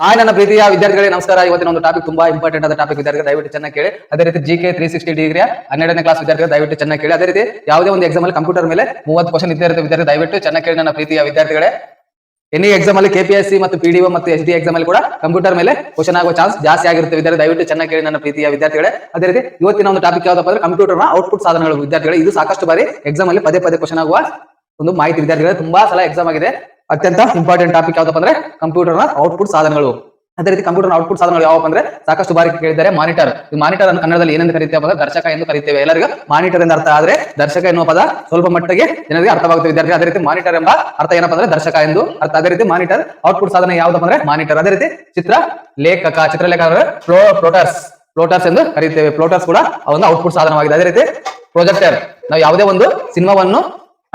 ನನ್ನ ಪ್ರೀತಿಯ ವಿದ್ಯಾರ್ಥಿಗಳೇ ನಮಸ್ಕಾರ. ಇವತ್ತಿನ ಒಂದು ಟಾಪಿಕ್ ತುಂಬಾ ಇಂಪಾರ್ಟೆಂಟ್ ಆದ ಟಾಪಿಕ್ ವಿದ್ಯಾರ್ಥಿಗಳು ದಯವಿಟ್ಟು ಚೆನ್ನಾಗಿ ಕೇಳಿ. ಅದೇ ರೀತಿ GK 360 ಡಿಗ್ರಿಯ 12ನೇ ಕ್ಲಾಸ್ ವಿದ್ಯಾರ್ಥಿಗಳು ದಯವಿಟ್ಟು ಚೆನ್ನಾಗಿ ಕೇಳಿ. ಅದೇ ರೀತಿ ಯಾವುದೇ ಒಂದು ಎಕ್ಸಾಮ್ ಅಲ್ಲಿ ಕಂಪ್ಯೂಟರ್ ಮೇಲೆ 30 ಕ್ವಶನ್ ಇದ್ದೇ ಇರುತ್ತೆ ವಿದ್ಯಾರ್ಥಿ ದಯವಿಟ್ಟು ಚೆನ್ನಾಗಿ ಕೇಳಿ ನನ್ನ ಪ್ರೀತಿಯ ವಿದ್ಯಾರ್ಥಿಗಳೇ. ಎನಿ ಎಕ್ಸಾಮ್ ಅಲ್ಲಿ KPSC ಮತ್ತು PDO ಮತ್ತು SD ಎಕ್ಸಾಮ್ ಅಲ್ಲಿ ಕೂಡ ಕಂಪ್ಯೂಟರ್ ಮೇಲೆ ಕ್ವಶನ್ ಆಗುವ ಚಾನ್ಸ್ ಜಾಸ್ತಿ ಆಗಿರುತ್ತೆ ವಿದ್ಯಾರ್ಥಿ ದಯವಿಟ್ಟು ಚೆನ್ನಾಗಿ ಕೇಳಿ ನನ್ನ ಪ್ರೀತಿಯ ವಿದ್ಯಾರ್ಥಿಗಳೇ. ಅದೇ ರೀತಿ ಇವತ್ತಿನ ಒಂದು ಟಾಪಿಕ್ ಯಾವ್ದಪ್ಪ ಅಂದ್ರೆ ಕಂಪ್ಯೂಟರ್ನ ಔಟ್ಪುಟ್ ಸಾಧನಗಳು ವಿದ್ಯಾರ್ಥಿಗಳೇ. ಇದು ಸಾಕಷ್ಟು ಬಾರಿ ಎಕ್ಸಾಮ್ ಅಲ್ಲಿ ಪದೇ ಪದೇ ಕ್ವಶನ್ ಆಗುವ ಒಂದು ಮಾಹಿತಿ ವಿದ್ಯಾರ್ಥಿಗಳೇ. ತುಂಬಾ ಸಲ ಎಕ್ಸಾಮ್ ಆಗಿದೆ. ಅತ್ಯಂತ ಇಂಪಾರ್ಟೆಂಟ್ ಟಾಪಿಕ್ ಯಾವ್ದಪ್ಪ ಅಂದ್ರೆ ಕಂಪ್ಯೂಟರ್ನ ಔಟ್ಪುಟ್ ಸಾಧನಗಳು. ಅದೇ ರೀತಿ ಕಂಪ್ಯೂಟರ್ ಔಟ್ಪುಟ್ ಸಾಧನಗಳು ಯಾವಪ್ಪ ಅಂದ್ರೆ ಸಾಕಷ್ಟು ಬಾರಿ ಕೇಳಿದ್ದಾರೆ. ಮಾನಿಟರ್. ಈ ಮಾನಿಟರ್ ಅನ್ನು ಕನ್ನಡದಲ್ಲಿ ಏನೆಂದು ಕರೀತೇವೆ ಅಂದ್ರೆ ದರ್ಶಕ ಎಂದು ಕರೀತೇವೆ. ಎಲ್ಲರಿಗೂ ಮಾನಿಟರ್ ಎಂದು ಅರ್ಥ ಆದ್ರೆ ದರ್ಶಕ ಎನ್ನುವ ಪದ ಸ್ವಲ್ಪ ಮಟ್ಟಿಗೆ ಜನರಿಗೆ ಅರ್ಥವಾಗುತ್ತೆ ವಿದ್ಯಾರ್ಥಿ. ಅದೇ ರೀತಿ ಮಾನಿಟರ್ ಎಂಬ ಅರ್ಥ ಏನಪ್ಪ ಅಂದ್ರೆ ದರ್ಶಕ ಎಂದು ಅರ್ಥ. ಅದೇ ರೀತಿ ಮಾನಿಟರ್ ಔಟ್ಪುಟ್ ಸಾಧನ ಯಾವ್ದಪ್ಪ ಅಂದ್ರೆ ಮಾನಿಟರ್. ಅದೇ ರೀತಿ ಚಿತ್ರಲೇಖಕ ಅಂದ್ರೆ ಫ್ಲೋಟರ್ಸ್ ಎಂದು ಕರೀತೇವೆ. ಫ್ಲೋಟರ್ಸ್ ಕೂಡ ಒಂದು ಔಟ್ಪುಟ್ ಸಾಧನವಾಗಿದೆ. ಅದೇ ರೀತಿ ಪ್ರೊಜೆಕ್ಟರ್. ನಾವು ಯಾವುದೇ ಒಂದು ಸಿನಿಮಾವನ್ನು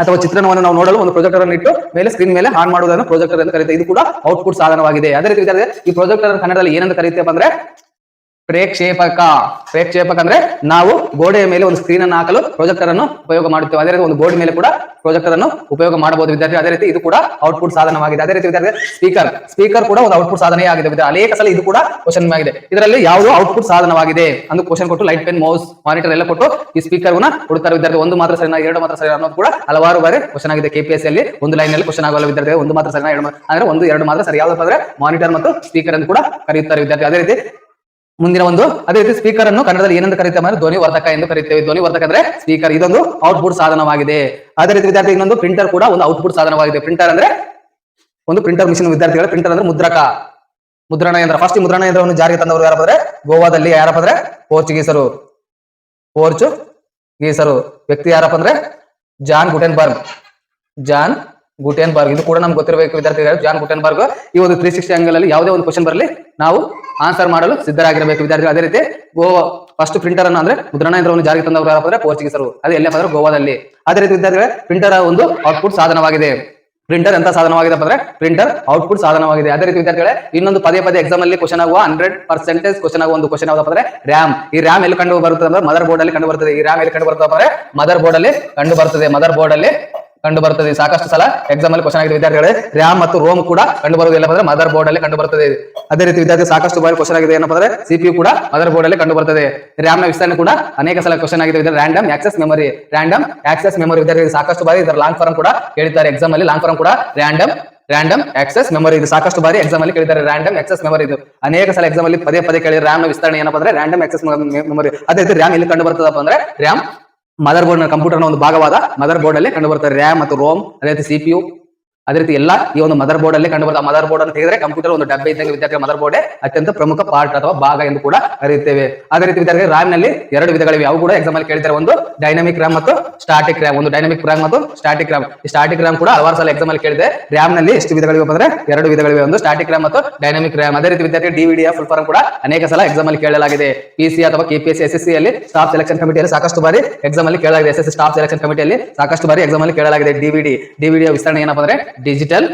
ಅಥವಾ ಚಿತ್ರಣವನ್ನು ನಾವು ನೋಡಲು ಒಂದು ಪ್ರೊಜೆಕ್ಟರ್ ಅನ್ನು ಇಟ್ಟು ಮೇಲೆ ಸ್ಕ್ರೀನ್ ಮೇಲೆ ಆನ್ ಮಾಡುವುದನ್ನು ಪ್ರೊಜೆಕ್ಟರ್ ಎಂದು ಕರೀತೇವೆ. ಇದು ಕೂಡ ಔಟ್ಪುಟ್ ಸಾಧನವಾಗಿದೆ. ಅದೇ ರೀತಿ ಈ ಪ್ರೊಜೆಕ್ಟರ್ ಕನ್ನಡದಲ್ಲಿ ಏನಂತ ಕರೀತೇವೆ ಅಂದ್ರೆ ಪ್ರೇಕ್ಷೇಪಕ ಅಂದ್ರೆ ನಾವು ಗೋಡೆಯ ಮೇಲೆ ಒಂದು ಸ್ಕ್ರೀನ್ ಅನ್ನು ಹಾಕಲು ಪ್ರೊಜೆಕ್ಟರ್ ಅನ್ನು ಉಪಯೋಗ ಮಾಡುತ್ತೇವೆ. ಅದೇ ರೀತಿ ಒಂದು ಬೋರ್ಡ್ ಮೇಲೆ ಕೂಡ ಪ್ರೊಜೆಕ್ಟರ್ ಅನ್ನು ಉಪಯೋಗ ಮಾಡಬಹುದು ವಿದ್ಯಾರ್ಥಿ. ಅದೇ ರೀತಿ ಇದು ಕೂಡ ಔಟ್ಪುಟ್ ಸಾಧನವಾಗಿದೆ. ಅದೇ ರೀತಿ ವಿದ್ಯಾರ್ಥಿ ಸ್ಪೀಕರ್ ಕೂಡ ಒಂದು ಔಟ್ಪುಟ್ ಸಾಧನೆ ಆಗಿದೆ ವಿದ್ಯಾರ್ಥಿ. ಅನೇಕ ಸಲ ಇದು ಕೂಡ ಕ್ವಶನ್ ಆಗಿದೆ. ಇದರಲ್ಲಿ ಯಾವುದು ಔಟ್ಪುಟ್ ಸಾಧನವಾಗಿದೆ ಅಂದು ಕ್ವಶನ್ ಕೊಟ್ಟು ಲೈಟ್ ಪೆನ್ ಮೌಸ್ ಮಾನಿಟರ್ ಎಲ್ಲ ಕೊಟ್ಟು ಈ ಸ್ಪೀಕರ್ ಕೊಡ್ತಾರೆ ವಿದ್ಯಾರ್ಥಿ. ಒಂದು ಮಾತ್ರ ಸರಿನಾ ಎರಡು ಮಾತ್ರ ಸರಿನಾ ಅನ್ನೋದು ಕೂಡ ಹಲವಾರು ಬಾರಿ ಕ್ವಶನ್ ಆಗಿದೆ. KPSC ಅಲ್ಲಿ ಒಂದು ಲೈನ್ ನಲ್ಲಿ ಕ್ವಶನ್ ಆಗಲ್ಲ ವಿದ್ಯಾರ್ಥಿ. ಒಂದು ಮಾತ್ರ ಸರಿನಾ ಅಂದ್ರೆ ಒಂದು ಎರಡು ಮಾತ್ರ ಸರಿ. ಯಾವ್ದಪ್ಪ ಅಂದ್ರೆ ಮಾನಿಟರ್ ಮತ್ತು ಸ್ಪೀಕರ್ ಎಂದು ಕೂಡ ಕರೆಯುತ್ತಾರೆ ವಿದ್ಯಾರ್ಥಿ. ಅದೇ ರೀತಿ ಮುಂದಿನ ಒಂದು ಅದೇ ರೀತಿ ಸ್ಪೀಕರ್ ಅನ್ನು ಕನ್ನಡದಲ್ಲಿ ಏನೆಂದು ಕರೀತೇವೆ ಅಂದ್ರೆ ಧ್ವನಿ ವರ್ಧಕ ಎಂದು ಕರೀತೇವೆ. ಧ್ವನಿ ವರ್ಧಕ ಅಂದ್ರೆ ಸ್ಪೀಕರ್. ಇದೊಂದು ಔಟ್ಪುಟ್ ಸಾಧನವಾಗಿದೆ. ಅದೇ ರೀತಿ ವಿದ್ಯಾರ್ಥಿ ಇನ್ನೊಂದು ಪ್ರಿಂಟರ್ ಕೂಡ ಒಂದು ಔಟ್ಪುಟ್ ಸಾಧನವಾಗಿದೆ. ಪ್ರಿಂಟರ್ ಅಂದ್ರೆ ಒಂದು ಪ್ರಿಂಟರ್ ಮಿಷಿನ್ ವಿದ್ಯಾರ್ಥಿಗಳ. ಪ್ರಿಂಟರ್ ಅಂದ್ರೆ ಮುದ್ರಣ ಯಂತ್ರ. ಫಸ್ಟ್ ಮುದ್ರಣ ಯಂತ್ರವನ್ನು ಜಾರಿಗೆ ತಂದವರು ಯಾರಪ್ಪ ಅಂದ್ರೆ ಗೋವಾದಲ್ಲಿ ಯಾರಪ್ಪ ಅಂದ್ರೆ ಪೋರ್ಚುಗೀಸರು. ವ್ಯಕ್ತಿ ಯಾರಪ್ಪ ಅಂದ್ರೆ ಜಾನ್ ಗುಟೆನ್ಬರ್ಗ್. ಇದು ಕೂಡ ನಮ್ಗೆ ಗೊತ್ತಿರಬೇಕು ವಿದ್ಯಾರ್ಥಿಗಳು. ಜಾನ್ ಗುಟೆನ್ಬರ್ಗ್ ಈ ಒಂದು 360 ಆಂಗಲ್ ಅಲ್ಲಿ ಯಾವುದೇ ಒಂದು ಕ್ವಶನ್ ಬರಲಿ ನಾವು ಆನ್ಸರ್ ಮಾಡಲು ಸಿದ್ಧರಾಗಿರಬೇಕು ವಿದ್ಯಾರ್ಥಿಗಳು. ಅದೇ ರೀತಿ ಫಸ್ಟ್ ಪ್ರಿಂಟರ್ ಅನ್ನು ಅಂದ್ರೆ ಮುದ್ರಣ ಯಂತ್ರವನ್ನು ಜಾರಿಗೆ ತಂದವರು ಯಾರಪ್ಪ ಅಂದ್ರೆ ಪೋರ್ಚುಗೀಸರು. ಅದು ಎಲ್ಲಪ್ಪ ಅಂದ್ರೆ ಗೋವಾದಲ್ಲಿ. ಅದೇ ರೀತಿ ವಿದ್ಯಾರ್ಥಿಗಳೇ ಪ್ರಿಂಟರ್ ಒಂದು ಔಟ್ಪುಟ್ ಸಾಧನವಾಗಿದೆ. ಪ್ರಿಂಟರ್ ಎಂತ ಸಾಧನವಾಗಿದೆ ಅಂದ್ರೆ ಪ್ರಿಂಟರ್ ಔಟ್ಪುಟ್ ಸಾಧನವಾಗಿದೆ. ಅದೇ ರೀತಿ ವಿದ್ಯಾರ್ಥಿಗಳೇ ಇನ್ನೊಂದು ಪದೇ ಎಕ್ಸಾಮ್ ಅಲ್ಲಿ ಕ್ವಶನ್ ಆಗುವ 100% ಕ್ವಶನ್ ಆಗುವ ಒಂದು ಕ್ವಶನ್ ಯಾವ್ದಪ್ಪ ಅಂದ್ರೆ ರ್ಯಾಮ್. ಈ ರ್ಯಾಮ್ ಎಲ್ಲಿ ಕಂಡು ಬರುತ್ತದೆ ಅಂದ್ರೆ ಮದರ್ ಬೋರ್ಡ್ ಅಲ್ಲಿ ಕಂಡು ಬರ್ತದೆ. ಈ ರ್ಯಾಮ್ ಎಲ್ಲಿ ಕಂಡು ಬರ್ತದೆ ಅಂದ್ರೆ ಮದರ್ ಬೋರ್ಡ್ ಅಲ್ಲಿ ಕಂಡು ಬರ್ತದೆ. ಸಾಕಷ್ಟು ಸಲ ಎಕ್ಸಾಮ್ ಅಲ್ಲಿ ಕ್ವಶನ್ ಆಗಿದೆ ವಿದ್ಯಾರ್ಥಿಗಳೇ. ರ್ಯಾಮ್ ಮತ್ತು ರೋಮ್ ಕೂಡ ಕಂಡು ಬರುವುದು ಎಲ್ಲಪ್ಪ ಅಂದ್ರೆ ಮದರ್ ಬೋರ್ಡ್ ಅಲ್ಲಿ ಕಂಡು ಬರ್ತದೆ. ಅದೇ ರೀತಿ ವಿದ್ಯಾರ್ಥಿ ಸಾಕಷ್ಟು ಬಾರಿ ಕ್ವಶನ್ ಆಗಿದೆ ಏನಪ್ಪ ಅಂದ್ರೆ CPU ಕೂಡ ಮದರ್ ಬೋರ್ಡ್ ಅಲ್ಲಿ ಕಂಡು ಬರ್ತದೆ. ರ್ಯಾಮ್ ನ ವಿಸ್ತರಣೆ ಕೂಡ ಅನೇಕ ಸಲ ಕ್ವಶನ್ ಆಗಿದೆ. ರ್ಯಾಂಡಮ್ ಆಕ್ಸೆಸ್ ಮೆಮೊರಿ ವಿದ್ಯಾರ್ಥಿ ಸಾಕಷ್ಟು ಬಾರಿ ಇದರ ಲಾಂಗ್ ಫಾರ್ಮ್ ಕೂಡ ಕೇಳಿದ್ದಾರೆ ಎಕ್ಸಾಮ್ ಅಲ್ಲಿ. ಲಾಂಗ್ ಫಾರ್ಮ್ ಕೂಡ ರ್ಯಾಂಡಮ್ ಆಕ್ಸೆಸ್ ಮೆಮೊರಿ. ಇದು ಸಾಕಷ್ಟು ಬಾರಿ ಎಕ್ಸಾಮ್ ಅಲ್ಲಿ ಕೇಳಿದ್ದಾರೆ. ರ್ಯಾಂಡಮ್ ಆಕ್ಸೆಸ್ ಮೆಮೊರಿ ಇದು ಅನೇಕ ಸಲ ಎಕ್ಸಾಮ್ ಅಲ್ಲಿ ಪದೇ ಕೇಳಿದ್ರೆ ರ್ಯಾಮ್ ನ ವಿಸ್ತರಣೆ ಏನಪ್ಪ ಅಂದ್ರೆ ರ್ಯಾಂಡಮ್ ಆಕ್ಸೆಸ್ ಮೆಮೊರಿ. ಅದೇ ರೀತಿ ರ್ಯಾಮ್ ಎಲ್ಲಿ ಕಂಡು ಬರ್ತದಪ್ಪ ಅಂದ್ರೆ ರ್ಯಾಮ್ ಮದರ್ ಬೋರ್ಡ್ ನ ಕಂಪ್ಯೂಟರ್ ನ ಒಂದು ಭಾಗವಾದ ಮದರ್ ಬೋರ್ಡ್ ಅಲ್ಲಿ ಕಂಡು ಬರ್ತದೆ. ರ್ಯಾಮ್ ಮತ್ತು ರೋಮ್ ಅದೇ ರೀತಿ CPU ಅದೇ ರೀತಿ ಎಲ್ಲ ಈ ಒಂದು ಮದರ್ ಬೋರ್ಡ್ ಅಲ್ಲಿ ಕಂಡು ಬರ್ತದೆ. ಮದರ್ ಬೋರ್ಡ್ ಅಂತ ಹೇಳಿದ್ರೆ ಕಂಪ್ಯೂಟರ್ ಒಂದು ಡಬ್ಬೆ ಇದ್ದಂಗೆ ವಿದ್ಯಾರ್ಥಿ. ಮದರ್ ಬೋರ್ಡ್ ಅತ್ಯಂತ ಪ್ರಮುಖ ಪಾರ್ಟ್ ಅಥವಾ ಭಾಗ ಎಂದು ಕೂಡ ಕರೆಯುತ್ತೇವೆ. ಅದೇ ರೀತಿ ವಿದ್ಯಾರ್ಥಿ ರ್ಯಾಮ್ ನಲ್ಲಿ ಎರಡು ವಿಧಗಳಿವೆ. ಅವು ಕೂಡ ಎಕ್ಸಾಮ್ ಅಲ್ಲಿ ಕೇಳಿದ್ದಾರೆ. ಒಂದು ಡೈನಾಮಿಕ್ ರ್ಯಾಮ್ ಮತ್ತು ಸ್ಟಾಟಿಕ್ ರ್ಯಾಮ್. ಈ ಸ್ಟಾಟಿಕ್ ರ್ಯಾಮ್ ಕೂಡ ಹಲವಾರು ಸಲ ಎಕ್ಸಾಮ್ ಅಲ್ಲಿ ಕೇಳಿದೆ. ರ್ಯಾಮ್ ನಲ್ಲಿ ಎಷ್ಟು ವಿಧಗಳಿವೆ ಅಂದ್ರೆ ಎರಡು ವಿಧಗಳಿವೆ. ಒಂದು ಸ್ಟಾಟಿಕ್ ರ್ಯಾಮ್ ಮತ್ತು ಡೈನಾಮಿಕ್ ರ್ಯಾಮ್. ಅದೇ ರೀತಿ ವಿದ್ಯಾರ್ಥಿ DVD ಫುಲ್ ಫಾರ್ಮ್ ಕೂಡ ಅನೇಕ ಸಲ ಎಕ್ಸಾಮ್ ಅಲ್ಲಿ ಕೇಳಲಾಗಿದೆ. PC ಅಥವಾ KPSC SSC ಅಲ್ಲಿ ಸ್ಟಾಫ್ ಸೆಲೆಕ್ಷನ್ ಕಮಿಟಿಯಲ್ಲಿ ಸಾಕಷ್ಟು ಬಾರಿ ಎಕ್ಸಾಮ್ ಅಲ್ಲಿ ಕೇಳಲಾಗಿದೆ. SSC ಸ್ಟಾಫ್ ಸೆಲೆಕ್ಷನ್ ಕಮಿಟಿಯಲ್ಲಿ ಸಾಕಷ್ಟು ಬಾರಿ ಎಕ್ಸಾಮ್ ಅಲ್ಲಿ ಕೇಳಲಾಗಿದೆ. DVD ವಿಸ್ತರಣೆ ಏನಪ್ಪ ಅಂದ್ರೆ ಡಿಜಿಟಲ್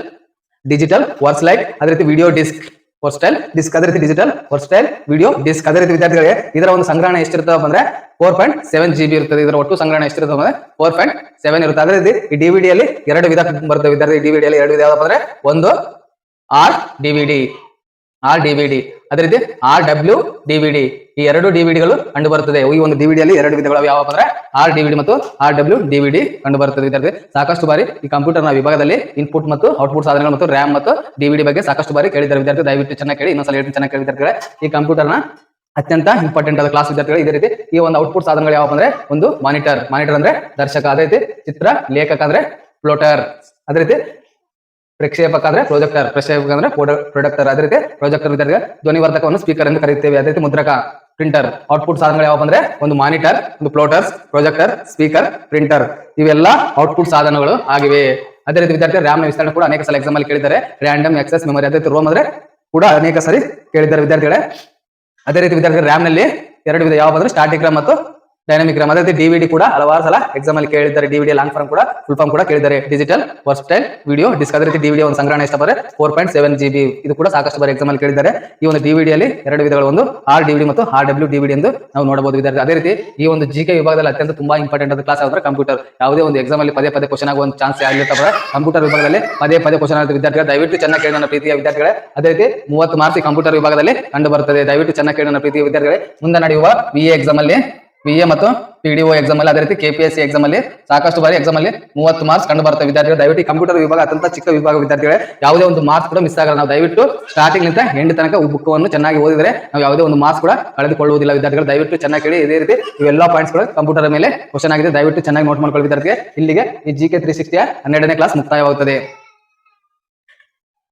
ವರ್ಸ್ಟೈಲ್. ಅದೇ ರೀತಿ ವಿಡಿಯೋ ಡಿಸ್ಕ್ ವರ್ಸ್ಟೈಲ್ ಡಿಸ್ಕ್. ಅದೇ ರೀತಿ ಡಿಜಿಟಲ್ ವರ್ಸ್ಟೈಲ್ ವಿಡಿಯೋ ಡಿಸ್ಕ್. ಅದೇ ರೀತಿ ವಿದ್ಯಾರ್ಥಿಗಳಿಗೆ ಇದರ ಒಂದು ಸಂಗ್ರಹಣೆ ಎಷ್ಟಿರ್ತದೆ ಅಂದ್ರೆ 4.7 GB ಇರ್ತದೆ. ಇದರ ಒಟ್ಟು ಸಂಗ್ರಹಣೆ ಎಷ್ಟಿರ್ತದೆ ಅಂದ್ರೆ 4.7 ಇರುತ್ತೆ. ಅದೇ ರೀತಿ ಈ DVD ಅಲ್ಲಿ ಎರಡು ವಿಧ ಬರ್ತದೆ ವಿದ್ಯಾರ್ಥಿ. DVD ಅಲ್ಲಿ ಎರಡು ವಿಧ ಯಾವ್ದಪ್ಪ ಅಂದ್ರೆ ಒಂದು RDVD ಅದೇ ರೀತಿ RW DVD. ಈ ಎರಡು DVDಗಳು ಕಂಡು ಬರುತ್ತದೆ. ಈ ಒಂದು DVD ಅಲ್ಲಿ ಎರಡು ವಿಧಗಳು ಯಾವಪ್ಪ ಅಂದ್ರೆ RDVD ಮತ್ತು RW DVD ಕಂಡು ಬರುತ್ತದೆ ವಿದ್ಯಾರ್ಥಿ. ಸಾಕಷ್ಟು ಬಾರಿ ಈ ಕಂಪ್ಯೂಟರ್ ನ ವಿಭಾಗದಲ್ಲಿ ಇನ್ಪುಟ್ ಮತ್ತು ಔಟ್ಪುಟ್ ಸಾಧನಗಳು ಮತ್ತು ರ್ಯಾಮ್ ಮತ್ತು DVD ಬಗ್ಗೆ ಸಾಕಷ್ಟು ಬಾರಿ ಕೇಳಿದ್ದಾರೆ ವಿದ್ಯಾರ್ಥಿ. ದಯವಿಟ್ಟು ಚೆನ್ನಾಗಿ ಕೇಳಿ. ಇನ್ನೊಂದ್ಸಲ ಹೇಳ್ತೀನಿ ಚೆನ್ನಾಗಿ ಕೇಳಿ ವಿದ್ಯಾರ್ಥಿಗಳೇ. ಈ ಕಂಪ್ಯೂಟರ್ ನ ಅತ್ಯಂತ ಇಂಪಾರ್ಟೆಂಟ್ ಆದ ಕ್ಲಾಸ್ ವಿದ್ಯಾರ್ಥಿಗಳು. ಇದೇ ರೀತಿ ಈ ಒಂದು ಔಟ್ಪುಟ್ ಸಾಧನಗಳು ಯಾವಪ್ಪ ಅಂದ್ರೆ ಒಂದು ಮಾನಿಟರ್ ಅಂದ್ರೆ ದರ್ಶಕ. ಅದೇ ರೀತಿ ಚಿತ್ರ ಲೇಖಕ ಅಂದ್ರೆ ಫ್ಲೋಟರ್. ಅದೇ ರೀತಿ ಪ್ರಕ್ಷೇಪಕ ಅಂದ್ರೆ ಪ್ರೊಜೆಕ್ಟರ್. ಅಂದ್ರೆ ಪ್ರೊಡಕ್ಟರ್. ಅದೇ ರೀತಿ ಪ್ರೊಜೆಕ್ಟರ್ ವಿದ್ಯಾರ್ಥಿಗಳು ಧ್ವನಿ ವರ್ಧಕವನ್ನು ಸ್ಪೀಕರ್ ಎಂದು ಕರೆಯುತ್ತೇವೆ. ಅದೇ ರೀತಿ ಮುದ್ರಕ ಪ್ರಿಂಟರ್. ಔಟ್ಪುಟ್ ಸಾಧನಗಳು ಯಾವಪ್ಪ ಅಂದ್ರೆ ಒಂದು ಮಾನಿಟರ್, ಒಂದು ಫ್ಲೋಟರ್ಸ್, ಪ್ರೊಜೆಕ್ಟರ್, ಸ್ಪೀಕರ್, ಪ್ರಿಂಟರ್. ಇವೆಲ್ಲ ಔಟ್ಪುಟ್ ಸಾಧನಗಳು ಆಗಿವೆ. ಅದೇ ರೀತಿ ವಿದ್ಯಾರ್ಥಿ ರ್ಯಾಮ್ ನ ವಿಸ್ತರಣೆ ಕೂಡ ಅನೇಕ ಸಲ ಎಕ್ಸಾಮ್ ಅಲ್ಲಿ ಕೇಳಿದ್ದಾರೆ. Random access memory. ಅದೇ ರೀತಿ ರೋಮ್ ಅಂದ್ರೆ ಕೂಡ ಅನೇಕ ಸರಿ ಕೇಳಿದ್ದಾರೆ ವಿದ್ಯಾರ್ಥಿಗಳೇ. ಅದೇ ರೀತಿ ವಿದ್ಯಾರ್ಥಿ ರ್ಯಾಮ್ ನಲ್ಲಿ ಎರಡು ವಿಧ ಯಾವಪ್ಪ ಅಂದ್ರೆ ಸ್ಟಾಟಿಕ್ ರ್ಯಾಮ್ ಮತ್ತು ಡೈನಾಮಿಕ್ RAM. ಅದೇ ರೀತಿ DVD ಕೂಡ ಹಲವಾರು ಸಲ ಎಕ್ಸಾಮ್ ಅಲ್ಲಿ ಕೇಳಿದ್ದಾರೆ. DVD ಲಾಂಗ್ ಫಾರ್ಮ್ ಕೂಡ ಫುಲ್ ಫಾರ್ಮ್ ಕೂಡ ಕೇಳಿದ್ದಾರೆ. Digital versatile video disc. ಅದೇ ರೀತಿ DVD ಒಂದು ಸಂಗ್ರಹಣೆ ಎಷ್ಟು ಬರುತ್ತೆ 4.7 GB. ಇದು ಕೂಡ ಸಾಕಷ್ಟು ಬಾರಿ ಎಕ್ಸಾಮ್ ಅಲ್ಲಿ ಕೇಳಿದ್ದಾರೆ. ಈ ಒಂದು DVD ಅಲ್ಲಿ ಎರಡು ವಿಧಗಳು, ಒಂದು RDVD ಮತ್ತು RW DVD ಎಂದು ನಾವು ನೋಡಬಹುದು ವಿದ್ಯಾರ್ಥಿ. ಅದೇ ರೀತಿ ಈ ಒಂದು GK ವಿಭಾಗದಲ್ಲಿ ಅತ್ಯಂತ ತುಂಬಾ ಇಂಪಾರ್ಟೆಂಟ್ ಆದ ಕ್ಲಾಸ್ ಅಂದ್ರೆ ಕಂಪ್ಯೂಟರ್. ಯಾವುದೇ ಒಂದು ಎಕ್ಸಾಮ್ ಅಲ್ಲಿ ಪದೇ ಪದೇ ಕ್ವಶನ್ ಆಗುವ ಒಂದು ಚಾನ್ಸ್ ಆಗಿರ್ತದೆ. ಕಂಪ್ಯೂಟರ್ ವಿಭಾಗದಲ್ಲಿ ಪದೇ ಪದೇ ಕ್ವಶನ್ ಆಗುತ್ತೆ ವಿದ್ಯಾರ್ಥಿಗಳು. ದಯವಿಟ್ಟು ಚೆನ್ನಾಗಿ ಕೇಳಿ ನನ್ನ ಪ್ರೀತಿಯ ವಿದ್ಯಾರ್ಥಿಗಳೇ. ಅದೇ ರೀತಿ 30 ಮಾರ್ಕ್ಸ್ ಕಂಪ್ಯೂಟರ್ ವಿಭಾಗದಲ್ಲಿ ಕಂಡು ಬರುತ್ತದೆ. ದಯವಿಟ್ಟು ಚೆನ್ನಾಗಿ ಕೇಳಿ ನನ್ನ ಪ್ರೀತಿಯ ವಿದ್ಯಾರ್ಥಿಗಳೇ. ಮುಂದೆ ನಡೆಯುವ VA ಎಕ್ಸಾಮ್ ಅಲ್ಲಿ, VA ಮತ್ತು PDO ಎಕ್ಸಾಮ್ ಅಲ್ಲಿ, ಅದೇ ರೀತಿ KPSC ಎಕ್ಸಾಮ್ ಅಲ್ಲಿ ಸಾಕಷ್ಟು ಬಾರಿ ಎಕ್ಸಾಮ್ ಅಲ್ಲಿ 30 ಮಾರ್ಕ್ಸ್ ಕಂಡು ಬರುತ್ತೆ ವಿದ್ಯಾರ್ಥಿಗಳು. ದಯವಿಟ್ಟು ಕಂಪ್ಯೂಟರ್ ವಿಭಾಗ ಅತ್ಯಂತ ಚಿಕ್ಕ ವಿಭಾಗ ವಿದ್ಯಾರ್ಥಿಗಳೇ. ಯಾವುದೇ ಒಂದು ಮಾರ್ಕ್ಸ್ ಕೂಡ ಮಿಸ್ ಆಗಲ್ಲ. ನಾವು ದಯವಿಟ್ಟು ಸ್ಟಾರ್ಟಿಂಗ್ ನಿಂದ ಎಂಡ್ ತನಕ ಬುಕ್ವನ್ನು ಚೆನ್ನಾಗಿ ಓದಿದ್ರೆ ನಾವು ಯಾವುದೇ ಒಂದು ಮಾರ್ಕ್ಸ್ ಕೂಡ ಕಳೆದುಕೊಳ್ಳುವುದಿಲ್ಲ ವಿದ್ಯಾರ್ಥಿಗಳು. ದಯವಿಟ್ಟು ಚೆನ್ನಾಗಿ ಕೇಳಿ. ಇದೇ ರೀತಿ ಇವೆಲ್ಲ ಪಾಯಿಂಟ್ಸ್ ಗಳು ಕಂಪ್ಯೂಟರ್ ಮೇಲೆ ಕ್ವಶನ್ ಆಗಿದೆ. ದಯವಿಟ್ಟು ಚೆನ್ನಾಗಿ ನೋಟ್ ಮಾಡ್ಕೊಳ್ಳಿ ವಿದ್ಯಾರ್ಥಿಗೆ. ಇಲ್ಲಿಗೆ ಈ GK 360 12ನೇ ಕ್ಲಾಸ್ ಮುಕ್ತಾಯವಾಗುತ್ತದೆ.